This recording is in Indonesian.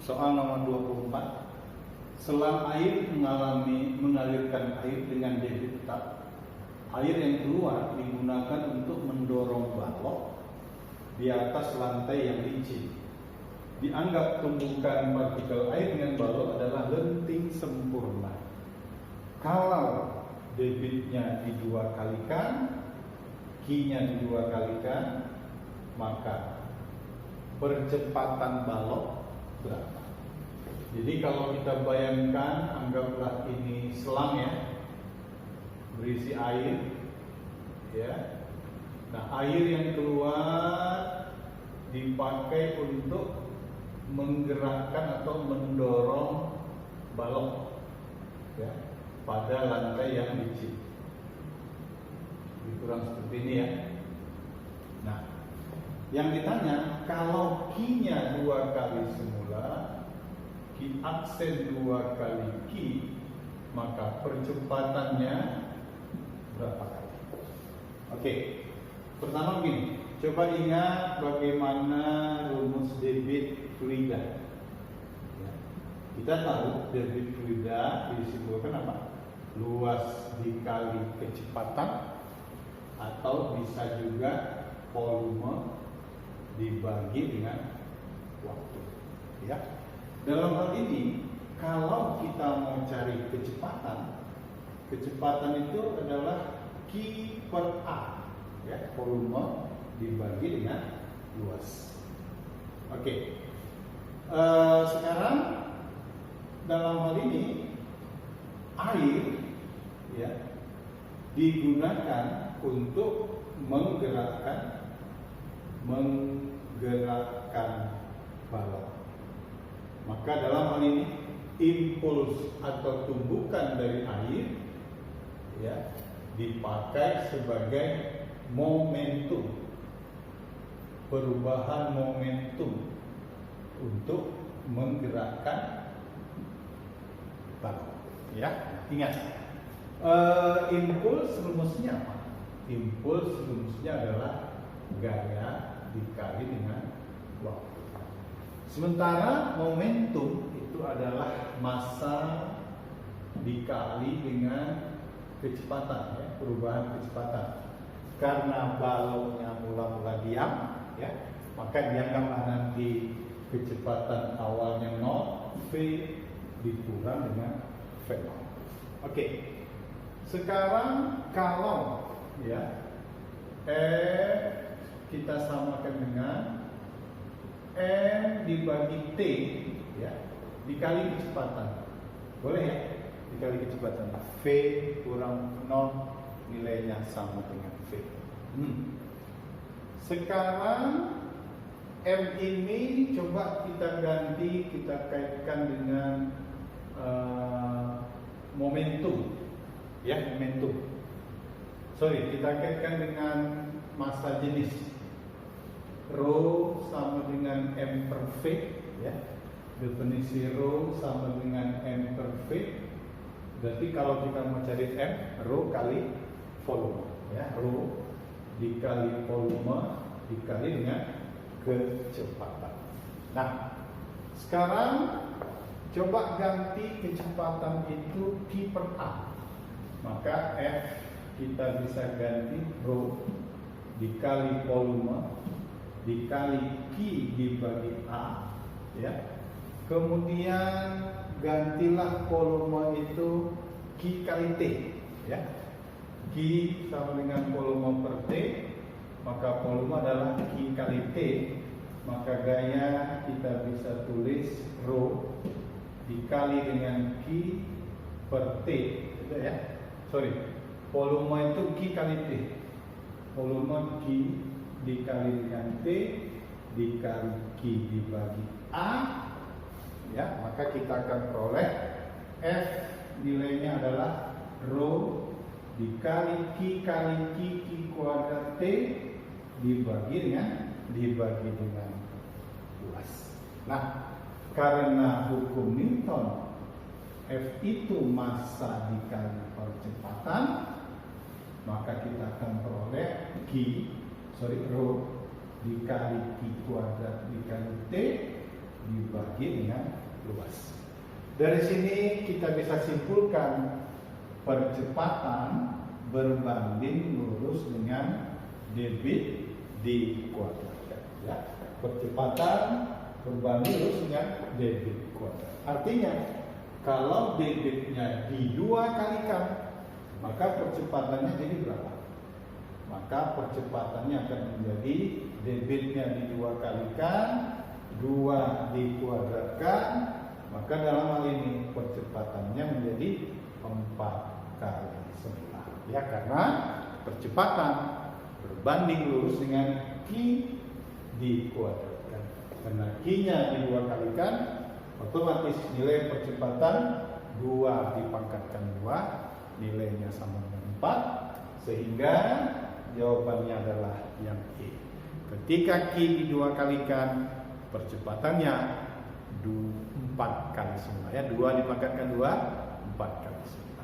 Soal nomor 24. Selang air mengalirkan air dengan debit tetap, air yang keluar digunakan untuk mendorong balok di atas lantai yang licin. Dianggap tumbukan partikel air dengan balok adalah lenting sempurna. Kalau debitnya didua kalikan, Q-nya didua kalikan, maka percepatan balok berapa? Jadi kalau kita bayangkan, anggaplah ini selang ya, berisi air, ya. Nah, air yang keluar dipakai untuk menggerakkan atau mendorong balok, ya, pada lantai yang licin. Kurang seperti ini ya. Nah, yang ditanya, kalau Q-nya 2 kali semula, Q aksen 2 kali Q, maka percepatannya berapa kali? Oke, pertama begini, coba ingat bagaimana rumus debit fluida. Ya. Kita tahu debit fluida disimpulkan apa? Luas dikali kecepatan, atau bisa juga volume dibagi dengan waktu. Ya. Dalam hal ini, kalau kita mau cari kecepatan itu adalah Q per A, ya, volume dibagi dengan luas. Oke. Sekarang dalam hal ini air, ya, digunakan untuk menggerakkan balok. Maka dalam hal ini impuls atau tumbukan dari air, ya, dipakai sebagai momentum, perubahan momentum untuk menggerakkan balok. Ya, ingat, impuls rumusnya apa? Impuls rumusnya adalah gaya dikali dengan waktu. Sementara momentum itu adalah massa dikali dengan kecepatan, ya, perubahan kecepatan. Karena baloknya mula-mula diam, ya, maka dianggaplah nanti kecepatan awalnya 0, V dikurang dengan V0. Oke. Sekarang kalau, ya, kita samakan dengan M dibagi T, ya, dikali kecepatan. Boleh ya? Dikali kecepatan. V kurang 0, nilainya sama dengan V. Sekarang M ini coba kita ganti, kita kaitkan dengan momentum. Ya, momentum. Kita kaitkan dengan massa jenis. Rho sama dengan M per V, ya. Definisi Rho sama dengan M per V. Berarti kalau kita mau cari M, Rho kali volume, ya. Rho dikali volume dikali dengan kecepatan. Nah, sekarang coba ganti kecepatan itu Q per A. Maka F kita bisa ganti Rho dikali volume dikali Q dibagi A, ya. Kemudian gantilah volume itu Q kali T, ya. Q sama dengan volume per T, maka volume adalah Q kali T, maka gaya kita bisa tulis Rho dikali dengan Q per T, ya. Volume itu Q kali T, volume Q dikali dengan T dikali Q dibagi A, ya, maka kita akan peroleh F nilainya adalah Rho dikali Q kali Q kuadrat T dibagi dengan luas. Nah, karena hukum Newton F itu massa dikali percepatan, maka kita akan peroleh Rho dikali Q kuadrat dikali T dibagi dengan luas. Dari sini kita bisa simpulkan percepatan berbanding lurus dengan debit dikuadratkan. Ya. Percepatan berbanding lurus dengan debit kuadrat. Artinya kalau debitnya dua kalikan, maka percepatannya jadi berapa? Maka percepatannya akan menjadi debitnya dua kalikan, 2 dikuadratkan, maka dalam hal ini percepatannya menjadi 4 kali 9. Ya, karena percepatan berbanding lurus dengan Q dikuadratkan. Karena Q-nya dua kalikan, otomatis nilai percepatan 2 dipangkatkan 2, nilainya sama dengan 4, sehingga jawabannya adalah yang E. Ketika Q dua kalikan, percepatannya 4 kali 9. Ya, 2 dipangkatkan 2, 4 kali 9.